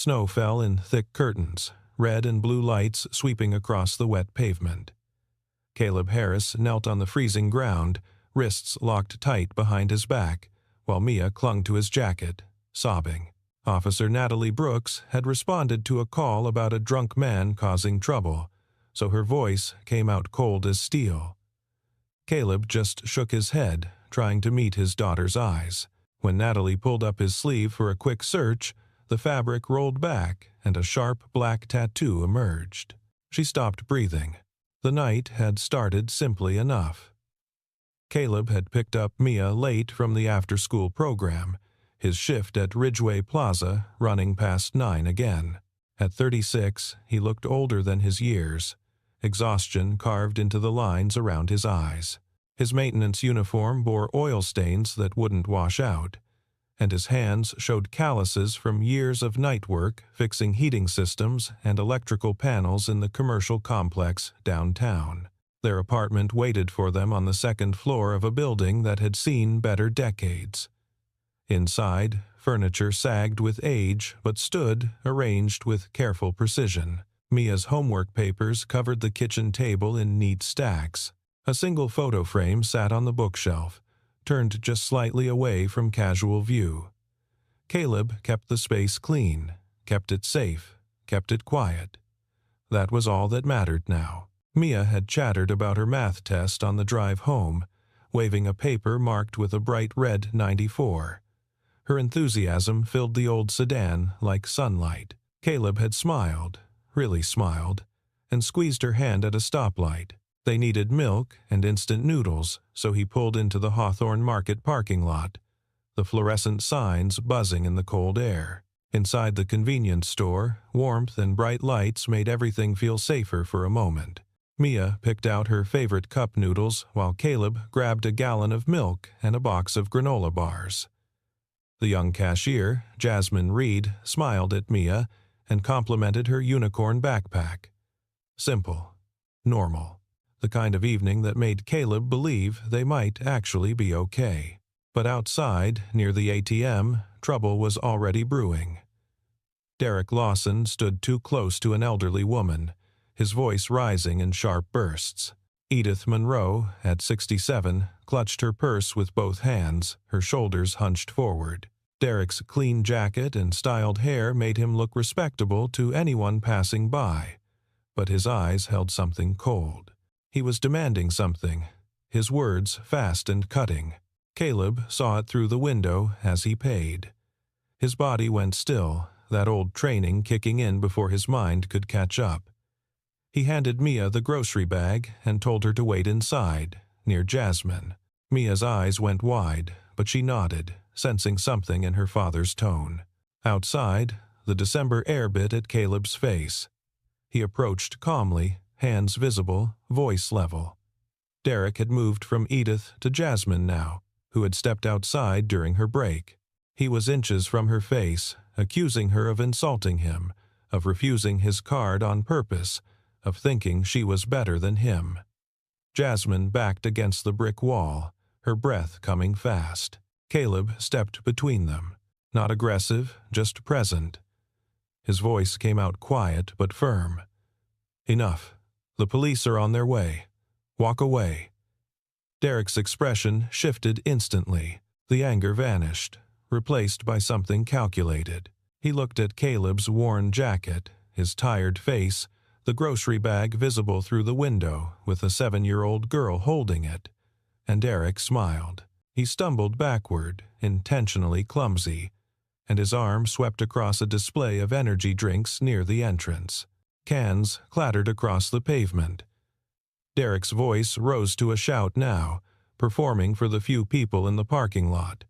Snow fell in thick curtains, red and blue lights sweeping across the wet pavement. Caleb Harris knelt on the freezing ground, wrists locked tight behind his back, while Mia clung to his jacket, sobbing. Officer Natalie Brooks had responded to a call about a drunk man causing trouble, so her voice came out cold as steel. Caleb just shook his head, trying to meet his daughter's eyes. When Natalie pulled up his sleeve for a quick search, the fabric rolled back and a sharp black tattoo emerged. She stopped breathing. The night had started simply enough. Caleb had picked up Mia late from the after-school program, his shift at Ridgeway Plaza running past 9 again. At 36, he looked older than his years, exhaustion carved into the lines around his eyes. His maintenance uniform bore oil stains that wouldn't wash out, and his hands showed calluses from years of night work fixing heating systems and electrical panels in the commercial complex downtown. Their apartment waited for them on the second floor of a building that had seen better decades. Inside, furniture sagged with age but stood arranged with careful precision. Mia's homework papers covered the kitchen table in neat stacks. A single photo frame sat on the bookshelf, turned just slightly away from casual view. Caleb kept the space clean, kept it safe, kept it quiet. That was all that mattered now. Mia had chattered about her math test on the drive home, waving a paper marked with a bright red 94. Her enthusiasm filled the old sedan like sunlight. Caleb had smiled, really smiled, and squeezed her hand at a stoplight. They needed milk and instant noodles, so he pulled into the Hawthorne Market parking lot, the fluorescent signs buzzing in the cold air. Inside the convenience store, warmth and bright lights made everything feel safer for a moment. Mia picked out her favorite cup noodles while Caleb grabbed a gallon of milk and a box of granola bars. The young cashier, Jasmine Reed, smiled at Mia and complimented her unicorn backpack. Simple. Normal. The kind of evening that made Caleb believe they might actually be okay. But outside, near the ATM, trouble was already brewing. Derek Lawson stood too close to an elderly woman, his voice rising in sharp bursts. Edith Monroe, at 67, clutched her purse with both hands, her shoulders hunched forward. Derek's clean jacket and styled hair made him look respectable to anyone passing by, but his eyes held something cold. He was demanding something, his words fast and cutting. Caleb saw it through the window as he paid. His body went still, that old training kicking in before his mind could catch up. He handed Mia the grocery bag and told her to wait inside, near Jasmine. Mia's eyes went wide, but she nodded, sensing something in her father's tone. Outside, the December air bit at Caleb's face. He approached calmly, hands visible, voice level. Derek had moved from Edith to Jasmine now, who had stepped outside during her break. He was inches from her face, accusing her of insulting him, of refusing his card on purpose, of thinking she was better than him. Jasmine backed against the brick wall, her breath coming fast. Caleb stepped between them, not aggressive, just present. His voice came out quiet but firm. Enough. The police are on their way. Walk away. Derek's expression shifted instantly. The anger vanished, replaced by something calculated. He looked at Caleb's worn jacket, his tired face, the grocery bag visible through the window with a 7-year-old girl holding it, and Derek smiled. He stumbled backward, intentionally clumsy, and his arm swept across a display of energy drinks near the entrance. Cans clattered across the pavement. Derek's voice rose to a shout now, performing for the few people in the parking lot.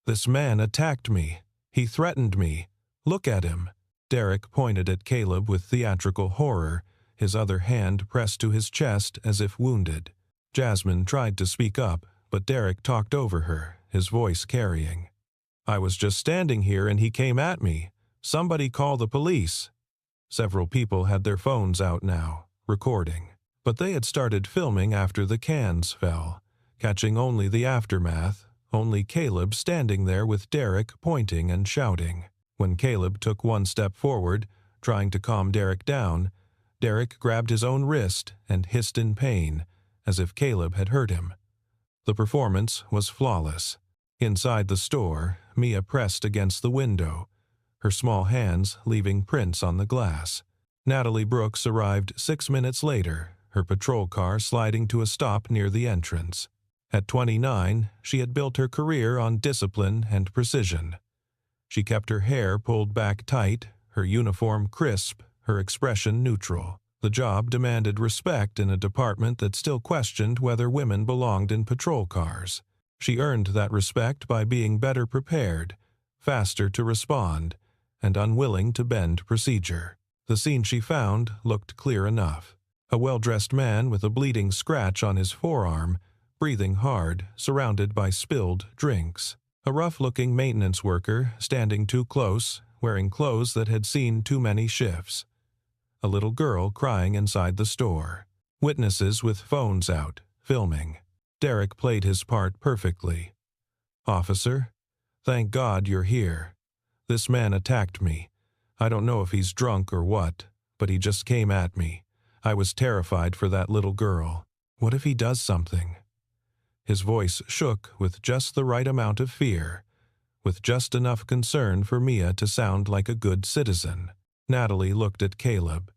"This man attacked me. He threatened me. Look at him." Derek pointed at Caleb with theatrical horror, his other hand pressed to his chest as if wounded. Jasmine tried to speak up, but Derek talked over her, his voice carrying. "I was just standing here and he came at me. Somebody call the police." Several people had their phones out now, recording, but they had started filming after the cans fell, catching only the aftermath, only Caleb standing there with Derek pointing and shouting. When Caleb took one step forward, trying to calm Derek down, Derek grabbed his own wrist and hissed in pain, as if Caleb had hurt him. The performance was flawless. Inside the store, Mia pressed against the window, her small hands leaving prints on the glass. Natalie Brooks arrived 6 minutes later, her patrol car sliding to a stop near the entrance. At 29, she had built her career on discipline and precision. She kept her hair pulled back tight, her uniform crisp, her expression neutral. The job demanded respect in a department that still questioned whether women belonged in patrol cars. She earned that respect by being better prepared, faster to respond, and unwilling to bend procedure. The scene she found looked clear enough. A well-dressed man with a bleeding scratch on his forearm, breathing hard, surrounded by spilled drinks. A rough-looking maintenance worker standing too close, wearing clothes that had seen too many shifts. A little girl crying inside the store. Witnesses with phones out, filming. Derek played his part perfectly. "Officer, thank God you're here. This man attacked me. I don't know if he's drunk or what, but he just came at me. I was terrified for that little girl. What if he does something?" His voice shook with just the right amount of fear, with just enough concern for Mia to sound like a good citizen. Natalie looked at Caleb.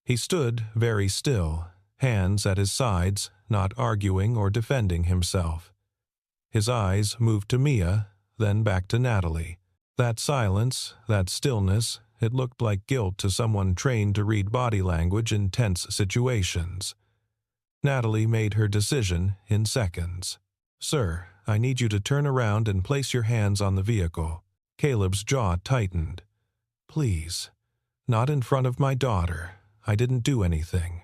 He stood very still, hands at his sides, not arguing or defending himself. His eyes moved to Mia, then back to Natalie. That silence, that stillness, it looked like guilt to someone trained to read body language in tense situations. Natalie made her decision in seconds. "Sir, I need you to turn around and place your hands on the vehicle." Caleb's jaw tightened. "Please. Not in front of my daughter. I didn't do anything."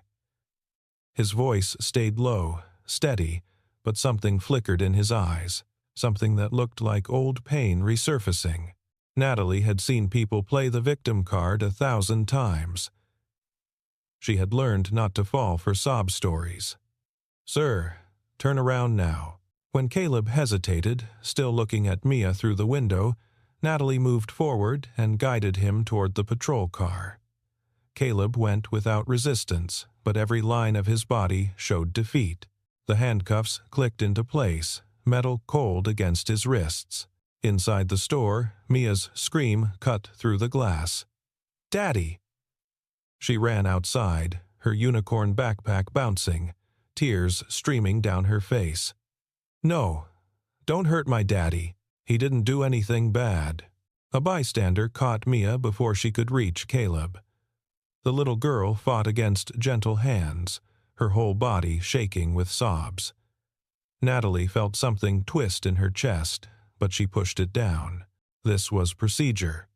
His voice stayed low, steady, but something flickered in his eyes, something that looked like old pain resurfacing. Natalie had seen people play the victim card 1,000 times. She had learned not to fall for sob stories. "Sir, turn around now." When Caleb hesitated, still looking at Mia through the window, Natalie moved forward and guided him toward the patrol car. Caleb went without resistance, but every line of his body showed defeat. The handcuffs clicked into place, metal cold against his wrists. Inside the store, Mia's scream cut through the glass. "Daddy!" She ran outside, her unicorn backpack bouncing, tears streaming down her face. "No, don't hurt my daddy. He didn't do anything bad." A bystander caught Mia before she could reach Caleb. The little girl fought against gentle hands, her whole body shaking with sobs. Natalie felt something twist in her chest, but she pushed it down. This was procedure.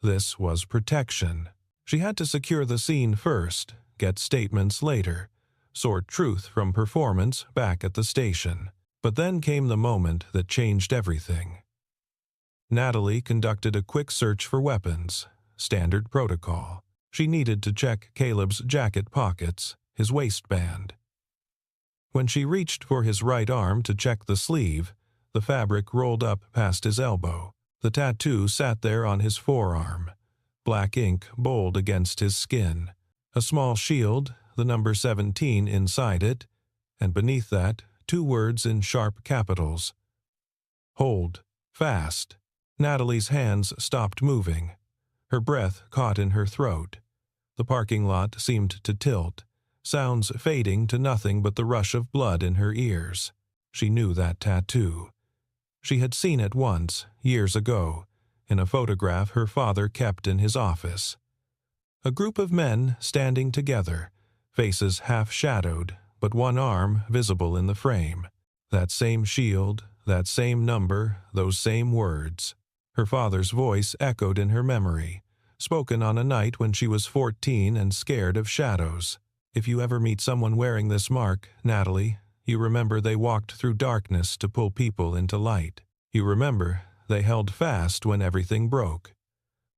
This was protection. She had to secure the scene first, get statements later, sort truth from performance back at the station. But then came the moment that changed everything. Natalie conducted a quick search for weapons, standard protocol. She needed to check Caleb's jacket pockets, his waistband. When she reached for his right arm to check the sleeve, the fabric rolled up past his elbow. The tattoo sat there on his forearm, black ink bold against his skin. A small shield, the number 17 inside it, and beneath that, 2 words in sharp capitals. "Hold. Fast." Natalie's hands stopped moving. Her breath caught in her throat. The parking lot seemed to tilt, sounds fading to nothing but the rush of blood in her ears. She knew that tattoo. She had seen it once, years ago, in a photograph her father kept in his office. A group of men standing together, faces half-shadowed, but one arm visible in the frame. That same shield, that same number, those same words. Her father's voice echoed in her memory, spoken on a night when she was 14 and scared of shadows. "If you ever meet someone wearing this mark, Natalie, you remember they walked through darkness to pull people into light. You remember they held fast when everything broke."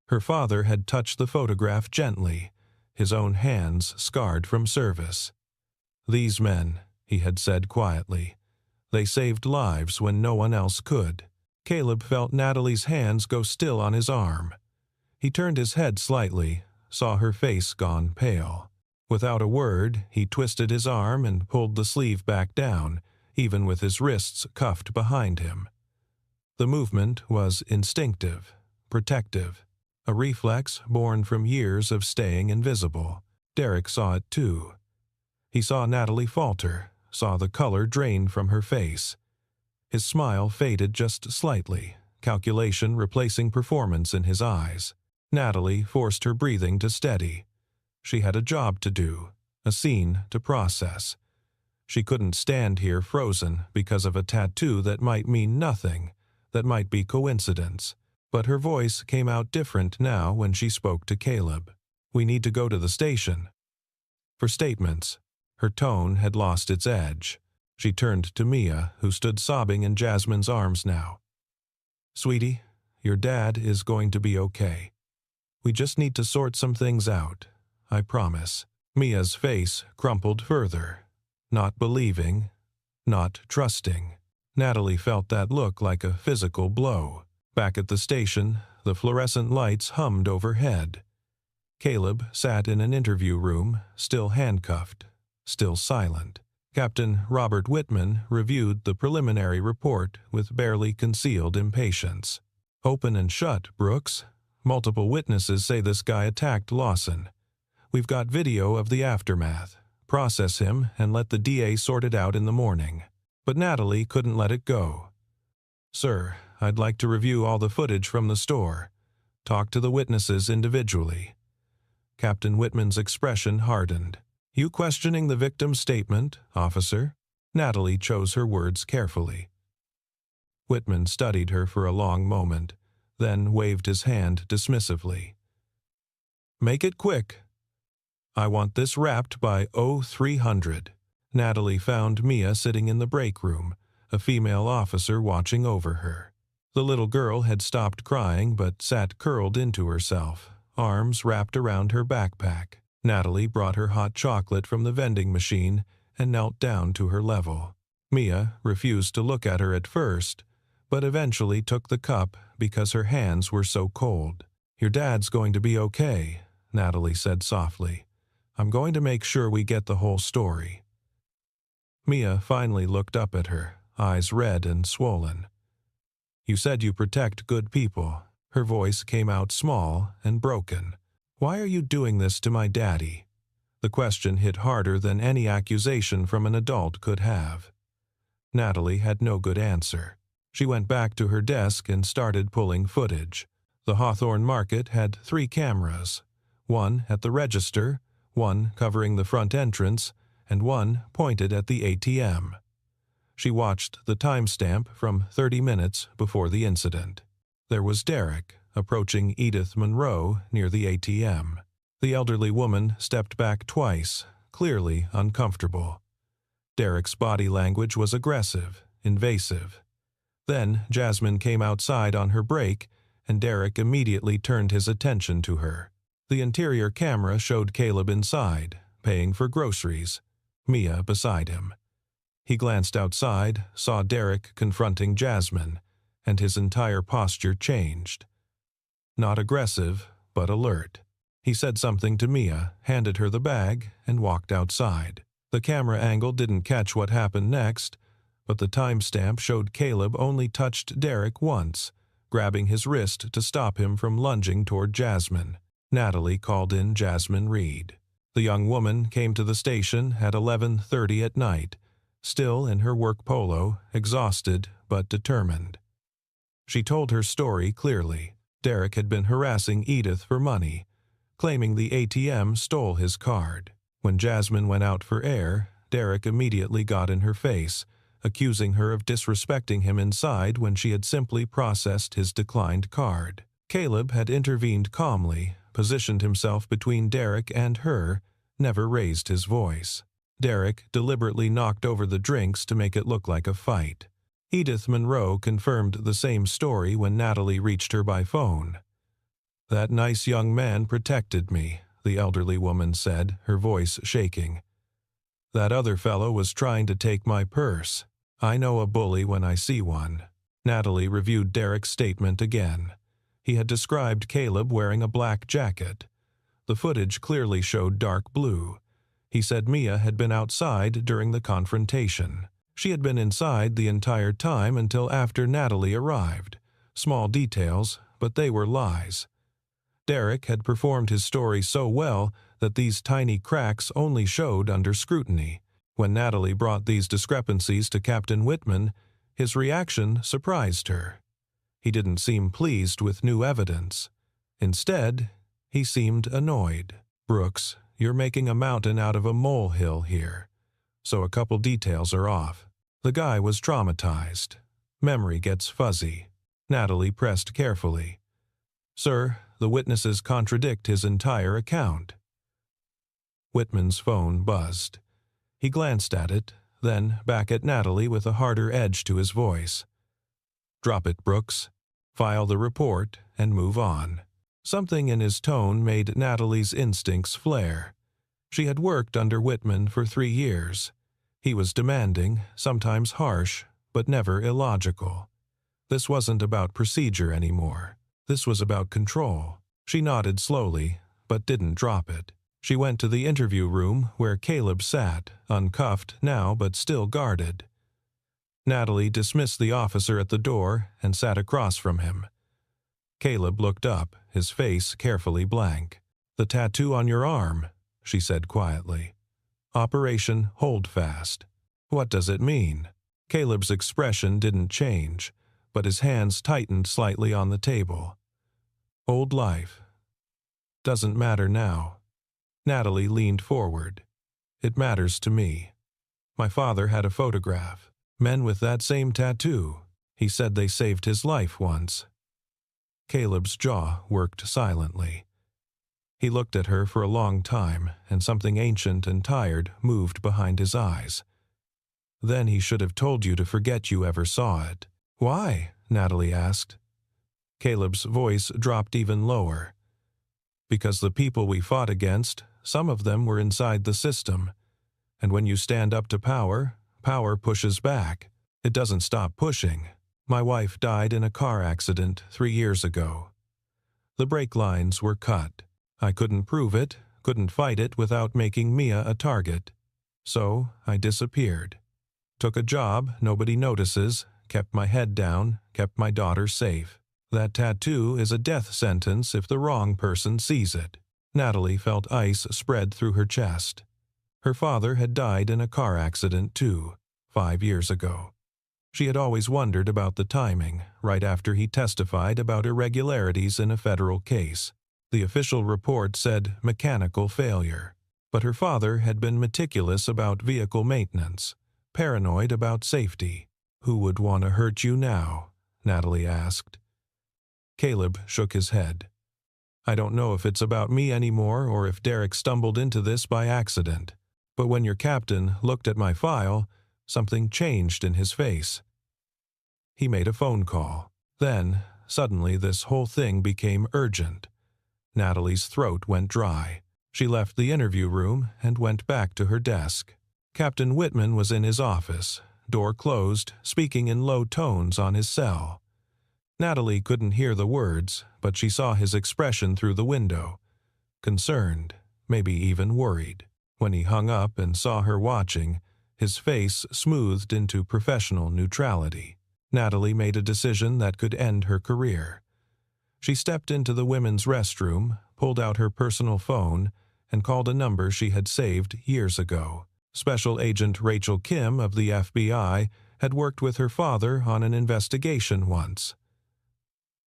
Her father had touched the photograph gently, his own hands scarred from service. "These men," he had said quietly, "they saved lives when no one else could." Caleb felt Natalie's hands go still on his arm. He turned his head slightly, saw her face gone pale. Without a word, he twisted his arm and pulled the sleeve back down, even with his wrists cuffed behind him. The movement was instinctive, protective, a reflex born from years of staying invisible. Derek saw it too. He saw Natalie falter, saw the color drain from her face. His smile faded just slightly, calculation replacing performance in his eyes. Natalie forced her breathing to steady. She had a job to do, a scene to process. She couldn't stand here frozen because of a tattoo that might mean nothing, that might be coincidence. But her voice came out different now when she spoke to Caleb. "We need to go to the station." For statements, her tone had lost its edge. She turned to Mia, who stood sobbing in Jasmine's arms now. "Sweetie, your dad is going to be okay. We just need to sort some things out, I promise." Mia's face crumpled further, not believing, not trusting. Natalie felt that look like a physical blow. Back at the station, the fluorescent lights hummed overhead. Caleb sat in an interview room, still handcuffed, still silent. Captain Robert Whitman reviewed the preliminary report with barely concealed impatience. "Open and shut, Brooks. Multiple witnesses say this guy attacked Lawson. We've got video of the aftermath. Process him and let the DA sort it out in the morning." But Natalie couldn't let it go. "Sir, I'd like to review all the footage from the store. Talk to the witnesses individually." Captain Whitman's expression hardened. "You questioning the victim's statement, officer?" Natalie chose her words carefully. Whitman studied her for a long moment, then waved his hand dismissively. "Make it quick. I want this wrapped by 0300. Natalie found Mia sitting in the break room, a female officer watching over her. The little girl had stopped crying but sat curled into herself, arms wrapped around her backpack. Natalie brought her hot chocolate from the vending machine and knelt down to her level. Mia refused to look at her at first, but eventually took the cup because her hands were so cold. "Your dad's going to be okay," Natalie said softly. "I'm going to make sure we get the whole story." Mia finally looked up at her, eyes red and swollen. "You said you protect good people." Her voice came out small and broken. "Why are you doing this to my daddy?" The question hit harder than any accusation from an adult could have. Natalie had no good answer. She went back to her desk and started pulling footage. The Hawthorne Market had 3 cameras, one at the register, one covering the front entrance, and one pointed at the ATM. She watched the timestamp from 30 minutes before the incident. There was Derek approaching Edith Monroe near the ATM. The elderly woman stepped back twice, clearly uncomfortable. Derek's body language was aggressive, invasive. Then Jasmine came outside on her break, and Derek immediately turned his attention to her. The interior camera showed Caleb inside, paying for groceries, Mia beside him. He glanced outside, saw Derek confronting Jasmine, and his entire posture changed. Not aggressive, but alert. He said something to Mia, handed her the bag, and walked outside. The camera angle didn't catch what happened next, but the timestamp showed Caleb only touched Derek once, grabbing his wrist to stop him from lunging toward Jasmine. Natalie called in Jasmine Reed. The young woman came to the station at 11:30 at night, still in her work polo, exhausted but determined. She told her story clearly. Derek had been harassing Edith for money, claiming the ATM stole his card. When Jasmine went out for air, Derek immediately got in her face, accusing her of disrespecting him inside when she had simply processed his declined card. Caleb had intervened calmly, positioned himself between Derek and her, never raised his voice. Derek deliberately knocked over the drinks to make it look like a fight. Edith Monroe confirmed the same story when Natalie reached her by phone. "That nice young man protected me," the elderly woman said, her voice shaking. "That other fellow was trying to take my purse. I know a bully when I see one." Natalie reviewed Derek's statement again. He had described Caleb wearing a black jacket. The footage clearly showed dark blue. He said Mia had been outside during the confrontation. She had been inside the entire time until after Natalie arrived. Small details, but they were lies. Derek had performed his story so well that these tiny cracks only showed under scrutiny. When Natalie brought these discrepancies to Captain Whitman, his reaction surprised her. He didn't seem pleased with new evidence. Instead, he seemed annoyed. "Brooks, you're making a mountain out of a molehill here, so a couple details are off. The guy was traumatized. Memory gets fuzzy." Natalie pressed carefully. "Sir, the witnesses contradict his entire account." Whitman's phone buzzed. He glanced at it, then back at Natalie with a harder edge to his voice. "Drop it, Brooks. File the report and move on." Something in his tone made Natalie's instincts flare. She had worked under Whitman for 3 years. He was demanding, sometimes harsh, but never illogical. This wasn't about procedure anymore. This was about control. She nodded slowly, but didn't drop it. She went to the interview room where Caleb sat, uncuffed now but still guarded. Natalie dismissed the officer at the door and sat across from him. Caleb looked up, his face carefully blank. "The tattoo on your arm," she said quietly. "Operation Holdfast. What does it mean?" Caleb's expression didn't change, but his hands tightened slightly on the table. "Old life. Doesn't matter now." Natalie leaned forward. "It matters to me. My father had a photograph. Men with that same tattoo. He said they saved his life once." Caleb's jaw worked silently. He looked at her for a long time, and something ancient and tired moved behind his eyes. "Then he should have told you to forget you ever saw it." "Why?" Natalie asked. Caleb's voice dropped even lower. "Because the people we fought against, some of them were inside the system. And when you stand up to power, power pushes back. It doesn't stop pushing. My wife died in a car accident 3 years ago. The brake lines were cut. I couldn't prove it, couldn't fight it without making Mia a target. So I disappeared. Took a job nobody notices, kept my head down, kept my daughter safe. That tattoo is a death sentence if the wrong person sees it." Natalie felt ice spread through her chest. Her father had died in a car accident too, 5 years ago. She had always wondered about the timing, right after he testified about irregularities in a federal case. The official report said mechanical failure. But her father had been meticulous about vehicle maintenance, paranoid about safety. "Who would want to hurt you now?" Natalie asked. Caleb shook his head. "I don't know if it's about me anymore or if Derek stumbled into this by accident. But when your captain looked at my file, something changed in his face." He made a phone call. Then, suddenly this whole thing became urgent. Natalie's throat went dry. She left the interview room and went back to her desk. Captain Whitman was in his office, door closed, speaking in low tones on his cell. Natalie couldn't hear the words, but she saw his expression through the window. Concerned, maybe even worried. When he hung up and saw her watching, his face smoothed into professional neutrality. Natalie made a decision that could end her career. She stepped into the women's restroom, pulled out her personal phone, and called a number she had saved years ago. Special Agent Rachel Kim of the FBI had worked with her father on an investigation once.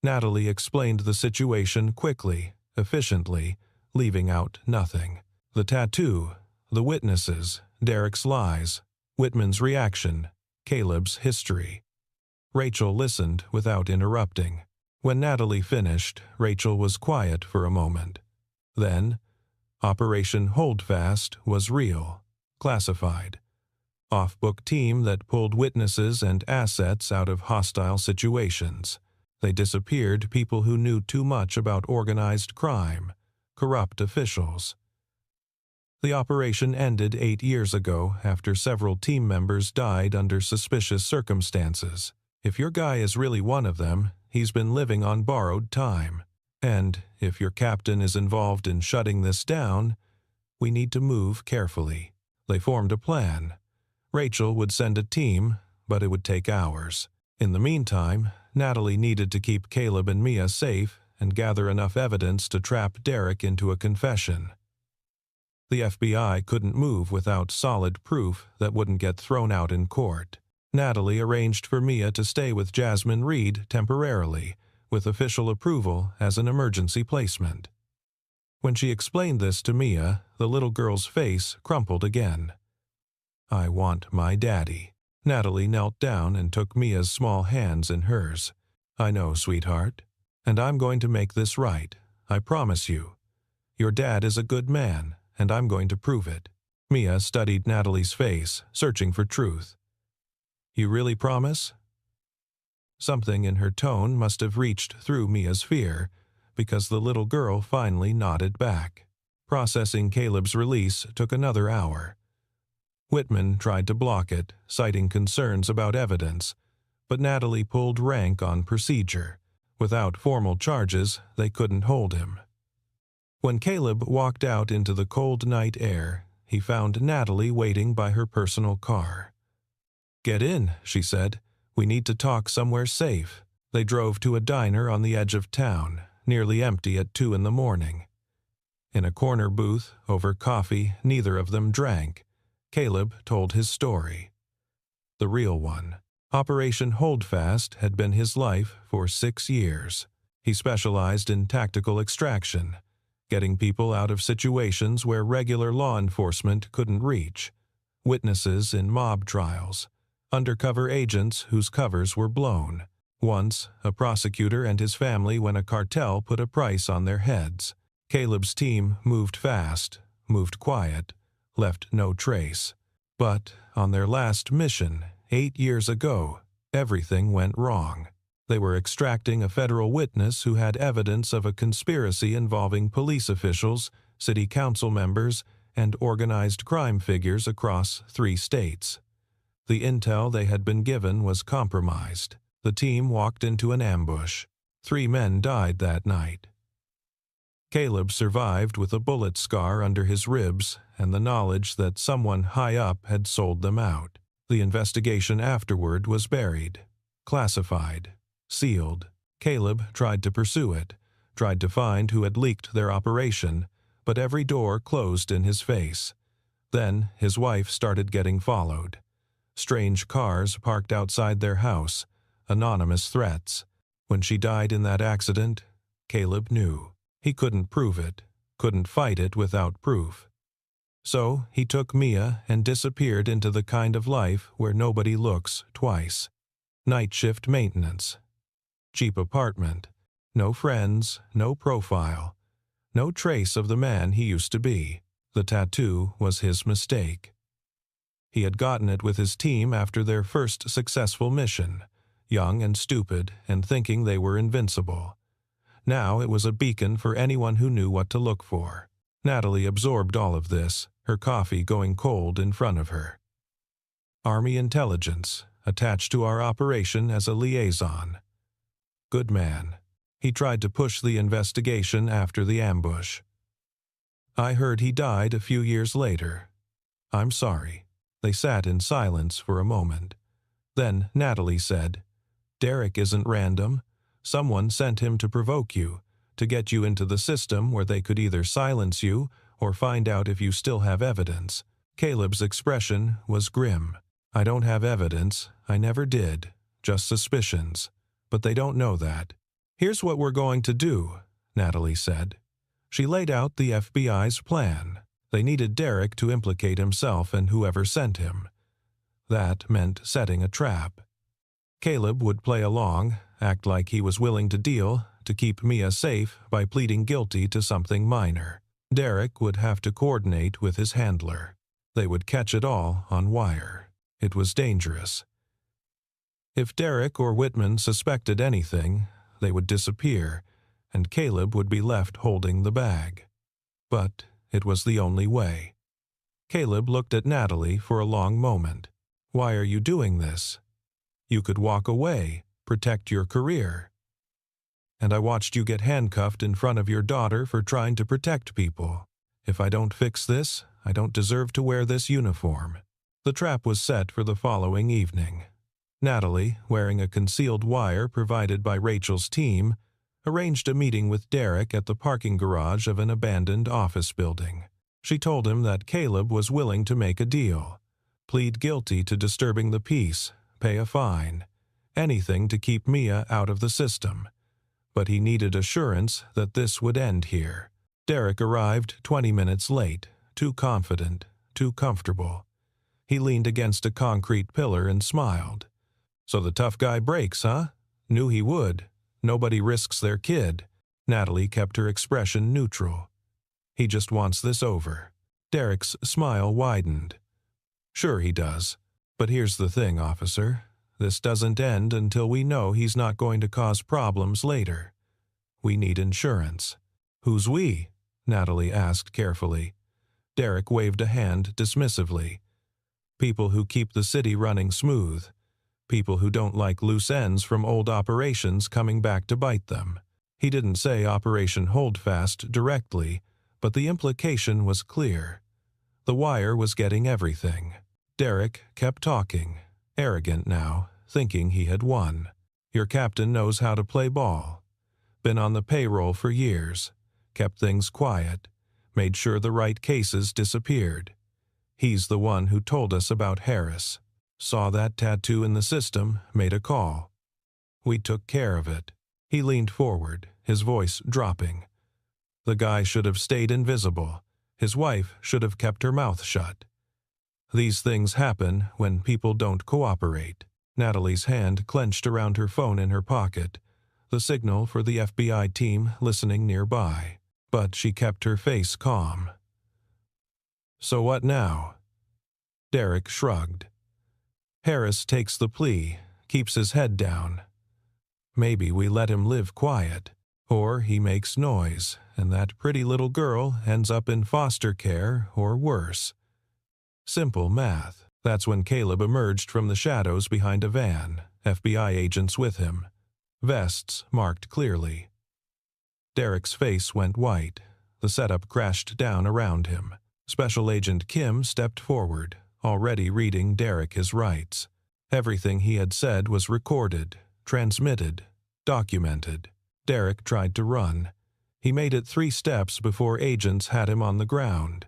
Natalie explained the situation quickly, efficiently, leaving out nothing. The tattoo, the witnesses, Derek's lies, Whitman's reaction, Caleb's history. Rachel listened without interrupting. When Natalie finished, Rachel was quiet for a moment. Then, Operation Holdfast was real, classified. Off-book team that pulled witnesses and assets out of hostile situations. They disappeared people who knew too much about organized crime, corrupt officials. The operation ended 8 years ago after several team members died under suspicious circumstances. If your guy is really one of them, he's been living on borrowed time. And if your captain is involved in shutting this down, we need to move carefully. They formed a plan. Rachel would send a team, but it would take hours. In the meantime, Natalie needed to keep Caleb and Mia safe and gather enough evidence to trap Derek into a confession. The FBI couldn't move without solid proof that wouldn't get thrown out in court. Natalie arranged for Mia to stay with Jasmine Reed temporarily, with official approval as an emergency placement. When she explained this to Mia, the little girl's face crumpled again. "I want my daddy." Natalie knelt down and took Mia's small hands in hers. "I know, sweetheart, and I'm going to make this right, I promise you. Your dad is a good man, and I'm going to prove it." Mia studied Natalie's face, searching for truth. "You really promise?" Something in her tone must have reached through Mia's fear, because the little girl finally nodded back. Processing Caleb's release took another hour. Whitman tried to block it, citing concerns about evidence, but Natalie pulled rank on procedure. Without formal charges, they couldn't hold him. When Caleb walked out into the cold night air, he found Natalie waiting by her personal car. "Get in," she said. "We need to talk somewhere safe." They drove to a diner on the edge of town, nearly empty at 2 in the morning. In a corner booth, over coffee neither of them drank, Caleb told his story. The real one. Operation Holdfast had been his life for 6 years. He specialized in tactical extraction, getting people out of situations where regular law enforcement couldn't reach. Witnesses in mob trials, undercover agents whose covers were blown. Once, a prosecutor and his family when a cartel put a price on their heads. Caleb's team moved fast, moved quiet, left no trace. But on their last mission, 8 years ago, everything went wrong. They were extracting a federal witness who had evidence of a conspiracy involving police officials, city council members, and organized crime figures across 3 states. The intel they had been given was compromised. The team walked into an ambush. 3 men died that night. Caleb survived with a bullet scar under his ribs and the knowledge that someone high up had sold them out. The investigation afterward was buried, classified, sealed. Caleb tried to pursue it, tried to find who had leaked their operation, but every door closed in his face. Then his wife started getting followed. Strange cars parked outside their house, anonymous threats. When she died in that accident, Caleb knew. He couldn't prove it, couldn't fight it without proof. So he took Mia and disappeared into the kind of life where nobody looks twice. Night shift maintenance. Cheap apartment. No friends, no profile. No trace of the man he used to be. The tattoo was his mistake. He had gotten it with his team after their first successful mission, young and stupid and thinking they were invincible. Now it was a beacon for anyone who knew what to look for. Natalie absorbed all of this, her coffee going cold in front of her. Army intelligence, attached to our operation as a liaison. Good man. He tried to push the investigation after the ambush. I heard he died a few years later. I'm sorry. They sat in silence for a moment. Then Natalie said, "Derek isn't random. Someone sent him to provoke you, to get you into the system where they could either silence you or find out if you still have evidence." Caleb's expression was grim. "I don't have evidence. I never did. Just suspicions. But they don't know that. Here's what we're going to do," Natalie said. She laid out the FBI's plan. They needed Derek to implicate himself and whoever sent him. That meant setting a trap. Caleb would play along, act like he was willing to deal, to keep Mia safe by pleading guilty to something minor. Derek would have to coordinate with his handler. They would catch it all on wire. It was dangerous. If Derek or Whitman suspected anything, they would disappear, and Caleb would be left holding the bag. But it was the only way. Caleb looked at Natalie for a long moment. "Why are you doing this? You could walk away, protect your career." And I watched you get handcuffed in front of your daughter for trying to protect people. If I don't fix this, I don't deserve to wear this uniform." The trap was set for the following evening. Natalie, wearing a concealed wire provided by Rachel's team, arranged a meeting with Derek at the parking garage of an abandoned office building. She told him that Caleb was willing to make a deal, plead guilty to disturbing the peace, pay a fine, anything to keep Mia out of the system. But he needed assurance that this would end here. Derek arrived 20 minutes late, too confident, too comfortable. He leaned against a concrete pillar and smiled. "So the tough guy breaks, huh? Knew he would. Nobody risks their kid." Natalie kept her expression neutral. "He just wants this over." Derek's smile widened. "Sure he does. But here's the thing, officer. This doesn't end until we know he's not going to cause problems later. We need insurance." "Who's we?" Natalie asked carefully. Derek waved a hand dismissively. "People who keep the city running smooth. People who don't like loose ends from old operations coming back to bite them." He didn't say Operation Holdfast directly, but the implication was clear. The wire was getting everything. Derek kept talking, arrogant now, thinking he had won. "Your captain knows how to play ball. Been on the payroll for years. Kept things quiet. Made sure the right cases disappeared. He's the one who told us about Harris. Saw that tattoo in the system, made a call. We took care of it." He leaned forward, his voice dropping. "The guy should have stayed invisible. His wife should have kept her mouth shut. These things happen when people don't cooperate." Natalie's hand clenched around her phone in her pocket, the signal for the FBI team listening nearby. But she kept her face calm. "So what now?" Derek shrugged. "Harris takes the plea, keeps his head down. Maybe we let him live quiet. Or he makes noise, and that pretty little girl ends up in foster care or worse. Simple math." That's when Caleb emerged from the shadows behind a van, FBI agents with him. Vests marked clearly. Derek's face went white. The setup crashed down around him. Special Agent Kim stepped forward, already reading Derek his rights. Everything he had said was recorded, transmitted, documented. Derek tried to run. He made it 3 steps before agents had him on the ground.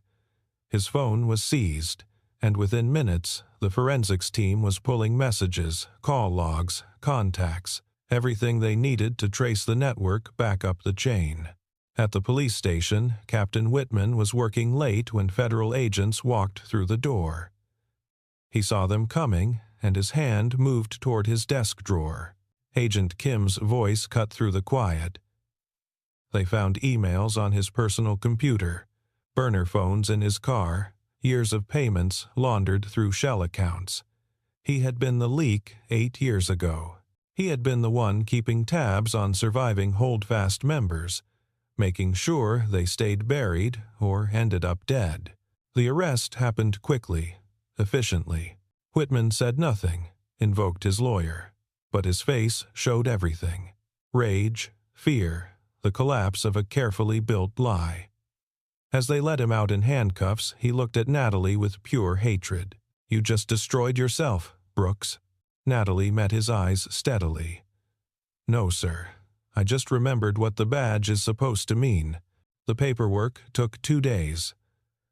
His phone was seized, and within minutes, the forensics team was pulling messages, call logs, contacts, everything they needed to trace the network back up the chain. At the police station, Captain Whitman was working late when federal agents walked through the door. He saw them coming, and his hand moved toward his desk drawer. Agent Kim's voice cut through the quiet. They found emails on his personal computer, burner phones in his car, years of payments laundered through shell accounts. He had been the leak 8 years ago. He had been the one keeping tabs on surviving Holdfast members, making sure they stayed buried or ended up dead. The arrest happened quickly, efficiently. Whitman said nothing, invoked his lawyer, but his face showed everything. Rage, fear, the collapse of a carefully built lie. As they let him out in handcuffs, he looked at Natalie with pure hatred. "You just destroyed yourself, Brooks." Natalie met his eyes steadily. "No, sir. I just remembered what the badge is supposed to mean. The paperwork took 2 days.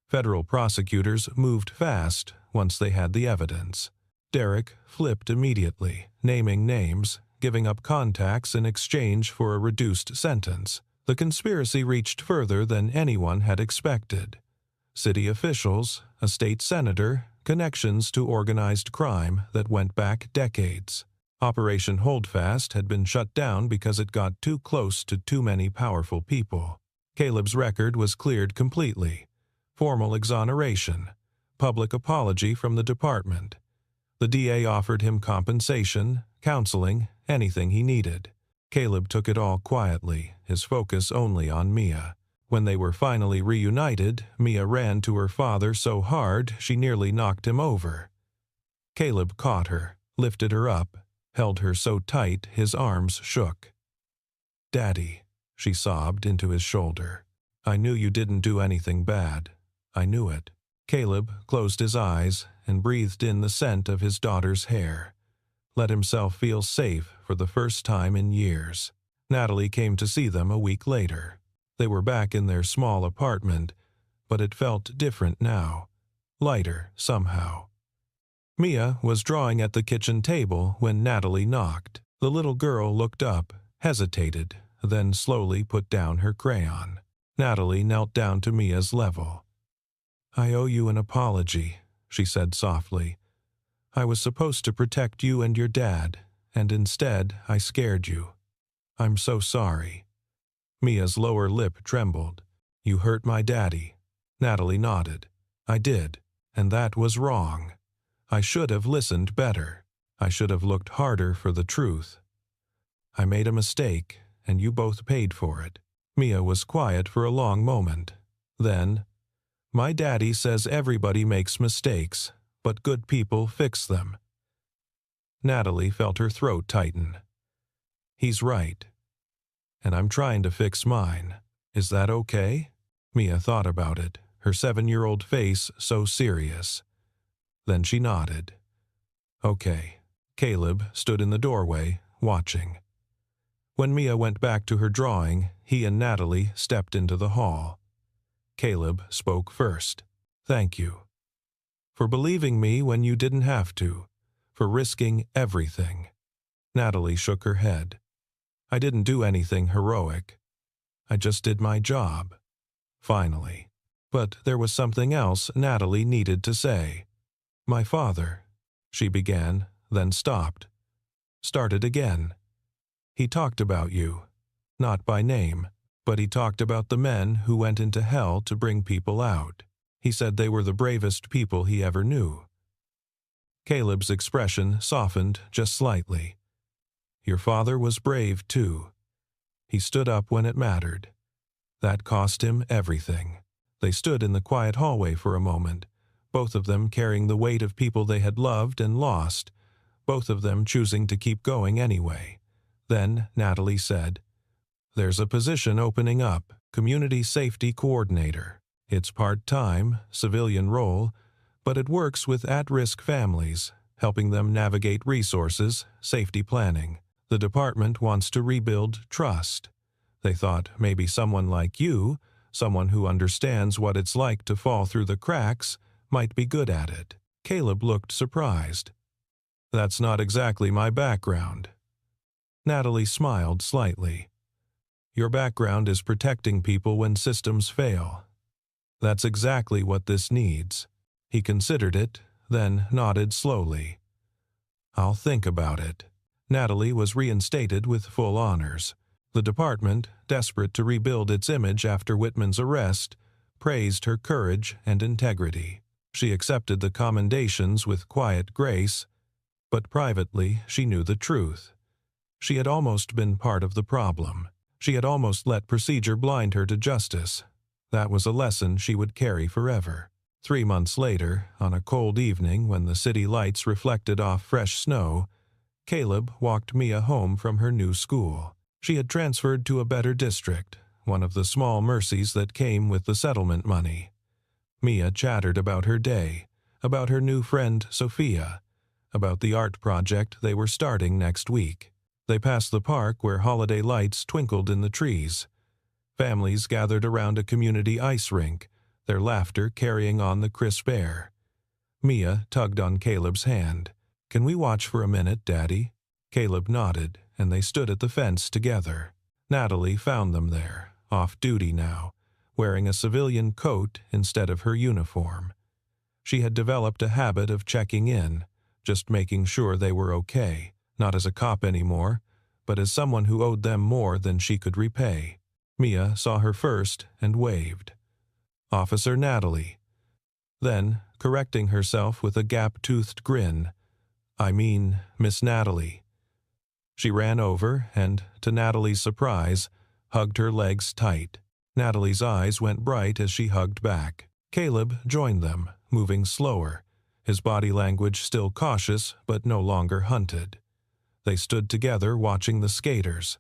Federal prosecutors moved fast once they had the evidence." Derek flipped immediately, naming names, giving up contacts in exchange for a reduced sentence. The conspiracy reached further than anyone had expected. City officials, a state senator, connections to organized crime that went back decades. Operation Holdfast had been shut down because it got too close to too many powerful people. Caleb's record was cleared completely. Formal exoneration, public apology from the department. The DA offered him compensation, counseling, anything he needed. Caleb took it all quietly, his focus only on Mia. When they were finally reunited, Mia ran to her father so hard she nearly knocked him over. Caleb caught her, lifted her up, held her so tight his arms shook. Daddy, she sobbed into his shoulder. I knew you didn't do anything bad. I knew it. Caleb closed his eyes and breathed in the scent of his daughter's hair. Let himself feel safe for the first time in years. Natalie came to see them a week later. They were back in their small apartment, but it felt different now. Lighter, somehow. Mia was drawing at the kitchen table when Natalie knocked. The little girl looked up, hesitated, then slowly put down her crayon. Natalie knelt down to Mia's level. I owe you an apology, she said softly. I was supposed to protect you and your dad, and instead I scared you. I'm so sorry. Mia's lower lip trembled. You hurt my daddy. Natalie nodded. I did, and that was wrong. I should have listened better. I should have looked harder for the truth. I made a mistake, and you both paid for it. Mia was quiet for a long moment. Then, my daddy says everybody makes mistakes, but good people fix them. Natalie felt her throat tighten. He's right. And I'm trying to fix mine. Is that okay? Mia thought about it, her 7-year-old face so serious. Then she nodded. Okay. Caleb stood in the doorway, watching. When Mia went back to her drawing, he and Natalie stepped into the hall. Caleb spoke first. Thank you. For believing me when you didn't have to. For risking everything. Natalie shook her head. I didn't do anything heroic. I just did my job. Finally. But there was something else Natalie needed to say. My father, she began, then stopped. Started again. He talked about you. Not by name, but he talked about the men who went into hell to bring people out. He said they were the bravest people he ever knew. Caleb's expression softened just slightly. Your father was brave, too. He stood up when it mattered. That cost him everything. They stood in the quiet hallway for a moment, both of them carrying the weight of people they had loved and lost, both of them choosing to keep going anyway. Then Natalie said, There's a position opening up, Community Safety Coordinator. It's part-time, civilian role, but it works with at-risk families, helping them navigate resources, safety planning. The department wants to rebuild trust. They thought maybe someone like you, someone who understands what it's like to fall through the cracks, might be good at it. Caleb looked surprised. That's not exactly my background. Natalie smiled slightly. Your background is protecting people when systems fail. That's exactly what this needs. He considered it, then nodded slowly. I'll think about it. Natalie was reinstated with full honors. The department, desperate to rebuild its image after Whitman's arrest, praised her courage and integrity. She accepted the commendations with quiet grace, but privately she knew the truth. She had almost been part of the problem. She had almost let procedure blind her to justice. That was a lesson she would carry forever. 3 months later, on a cold evening when the city lights reflected off fresh snow, Caleb walked Mia home from her new school. She had transferred to a better district, one of the small mercies that came with the settlement money. Mia chattered about her day, about her new friend Sophia, about the art project they were starting next week. They passed the park where holiday lights twinkled in the trees. Families gathered around a community ice rink, their laughter carrying on the crisp air. Mia tugged on Caleb's hand. Can we watch for a minute, Daddy? Caleb nodded, and they stood at the fence together. Natalie found them there, off duty now, wearing a civilian coat instead of her uniform. She had developed a habit of checking in, just making sure they were okay, not as a cop anymore, but as someone who owed them more than she could repay. Mia saw her first and waved. Officer Natalie. Then, correcting herself with a gap-toothed grin, I mean, Miss Natalie. She ran over and, to Natalie's surprise, hugged her legs tight. Natalie's eyes went bright as she hugged back. Caleb joined them, moving slower, his body language still cautious but no longer hunted. They stood together watching the skaters.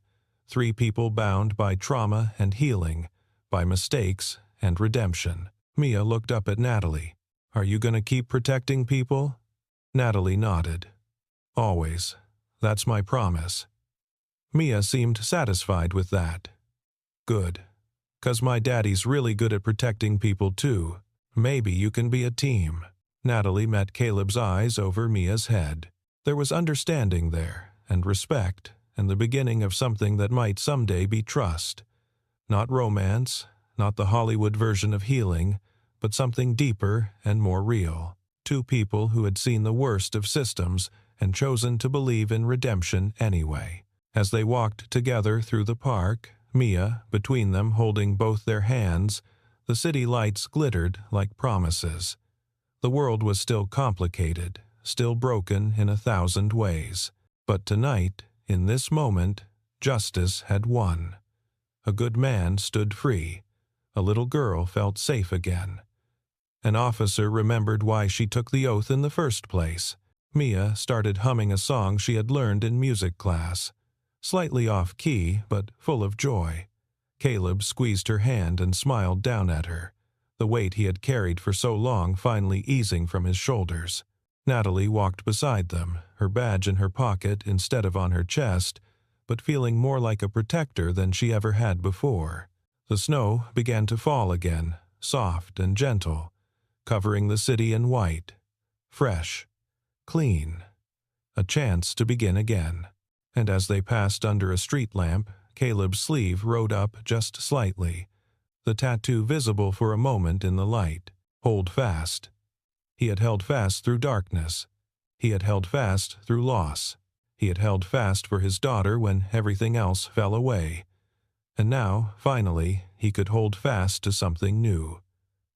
3 people bound by trauma and healing, by mistakes and redemption. Mia looked up at Natalie. "Are you going to keep protecting people?" Natalie nodded. "Always. That's my promise." Mia seemed satisfied with that. "Good. 'Cause my daddy's really good at protecting people too. Maybe you can be a team." Natalie met Caleb's eyes over Mia's head. There was understanding there, and respect, and the beginning of something that might someday be trust. Not romance, not the Hollywood version of healing, but something deeper and more real. 2 people who had seen the worst of systems and chosen to believe in redemption anyway. As they walked together through the park, Mia, between them holding both their hands, the city lights glittered like promises. The world was still complicated, still broken in 1,000 ways. But tonight, in this moment, justice had won. A good man stood free. A little girl felt safe again. An officer remembered why she took the oath in the first place. Mia started humming a song she had learned in music class. Slightly off-key, but full of joy. Caleb squeezed her hand and smiled down at her, the weight he had carried for so long finally easing from his shoulders. Natalie walked beside them, her badge in her pocket instead of on her chest, but feeling more like a protector than she ever had before. The snow began to fall again, soft and gentle, covering the city in white. Fresh. Clean. A chance to begin again. And as they passed under a street lamp, Caleb's sleeve rode up just slightly, the tattoo visible for a moment in the light. Hold fast. He had held fast through darkness. He had held fast through loss. He had held fast for his daughter when everything else fell away. And now, finally, he could hold fast to something new.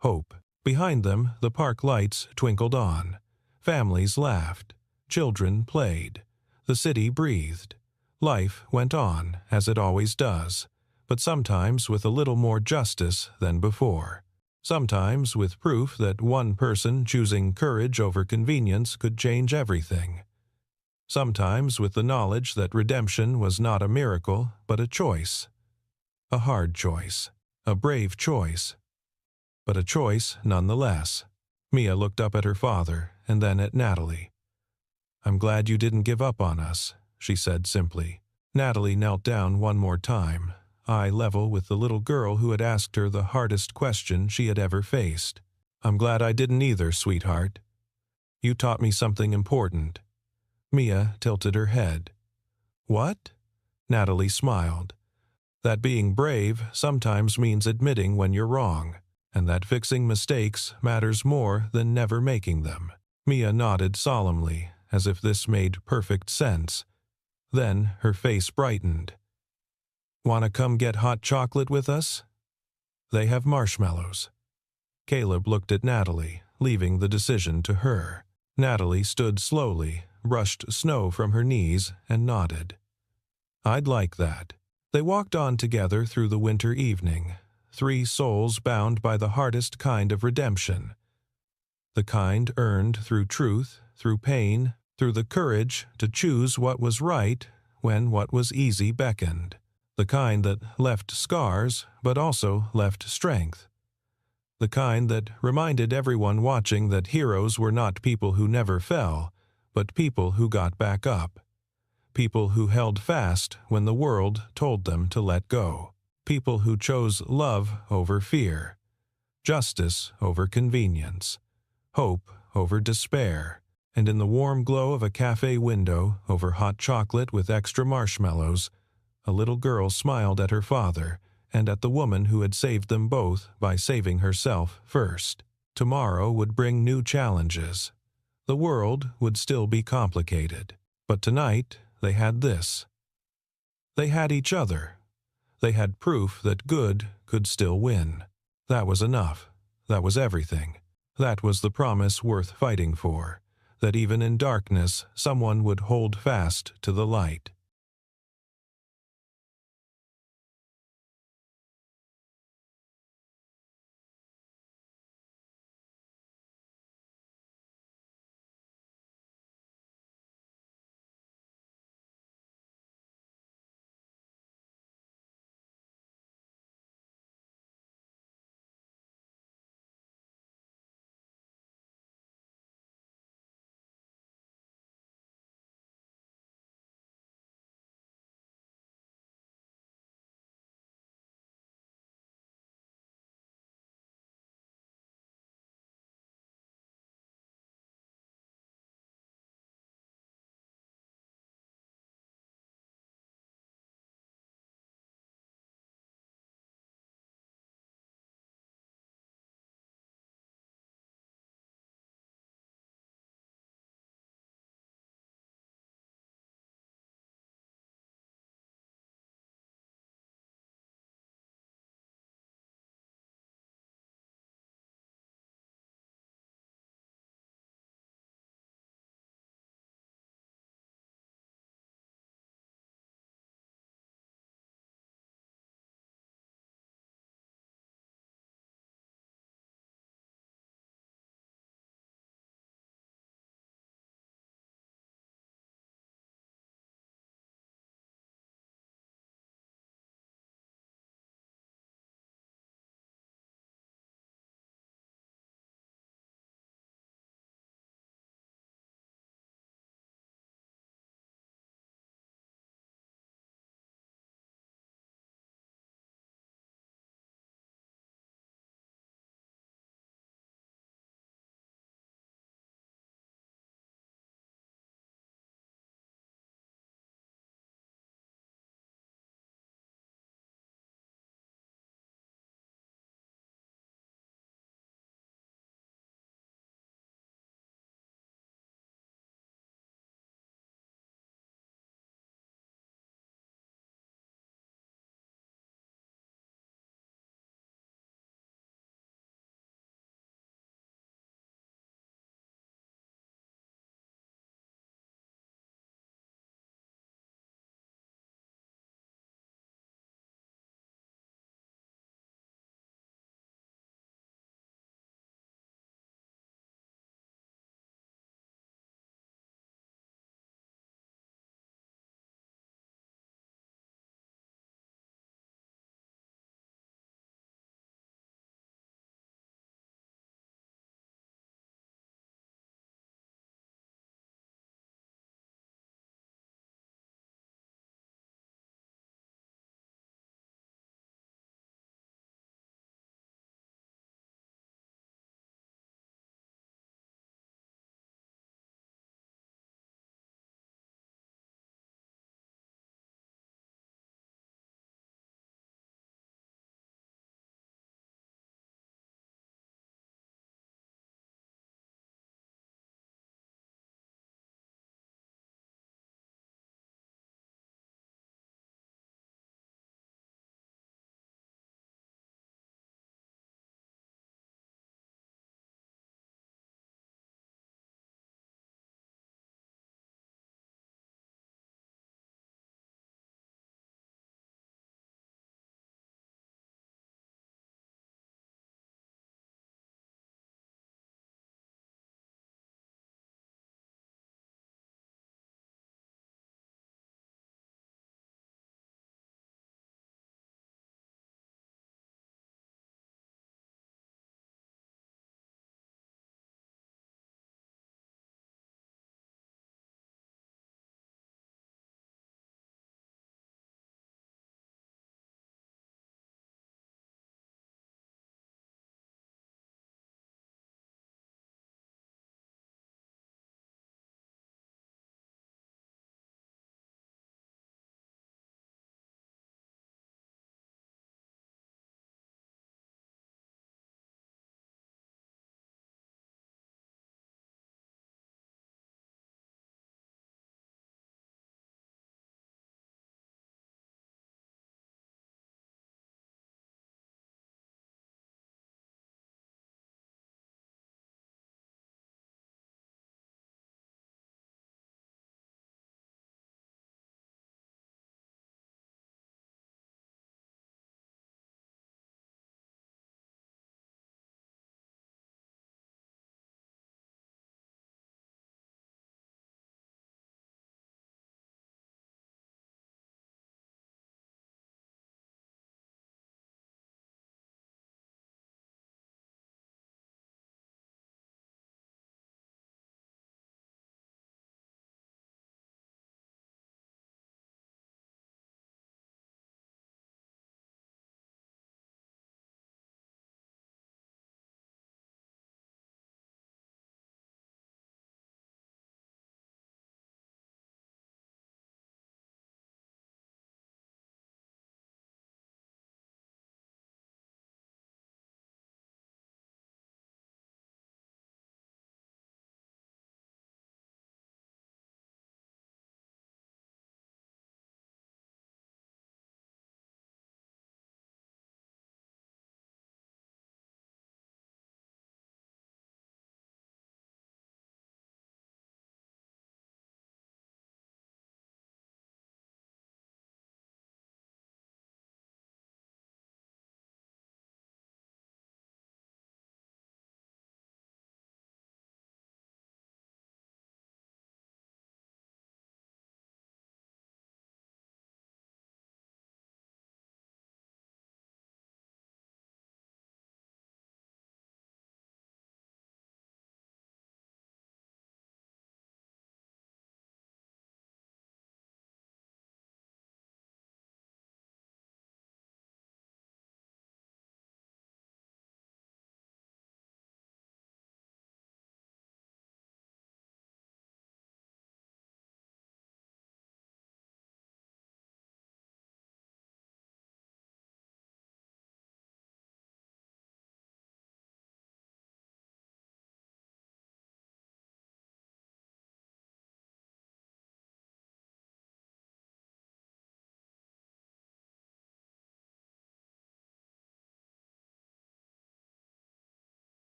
Hope. Behind them, the park lights twinkled on. Families laughed. Children played. The city breathed. Life went on, as it always does, but sometimes with a little more justice than before. Sometimes with proof that one person choosing courage over convenience could change everything. Sometimes with the knowledge that redemption was not a miracle, but a choice. A hard choice. A brave choice. But a choice nonetheless. Mia looked up at her father and then at Natalie. "I'm glad you didn't give up on us," she said simply. Natalie knelt down one more time, eye level with the little girl who had asked her the hardest question she had ever faced. "I'm glad I didn't either, sweetheart. You taught me something important." Mia tilted her head. "What?" Natalie smiled. "That being brave sometimes means admitting when you're wrong, and that fixing mistakes matters more than never making them." Mia nodded solemnly, as if this made perfect sense. Then her face brightened. "Want to come get hot chocolate with us? They have marshmallows." Caleb looked at Natalie, leaving the decision to her. Natalie stood slowly, brushed snow from her knees, and nodded. "I'd like that." They walked on together through the winter evening, 3 souls bound by the hardest kind of redemption. The kind earned through truth, through pain, through the courage to choose what was right when what was easy beckoned. The kind that left scars, but also left strength. The kind that reminded everyone watching that heroes were not people who never fell, but people who got back up. People who held fast when the world told them to let go. People who chose love over fear. Justice over convenience. Hope over despair. And in the warm glow of a cafe window, over hot chocolate with extra marshmallows, a little girl smiled at her father and at the woman who had saved them both by saving herself first. Tomorrow would bring new challenges. The world would still be complicated. But tonight, they had this. They had each other. They had proof that good could still win. That was enough. That was everything. That was the promise worth fighting for. That even in darkness, someone would hold fast to the light.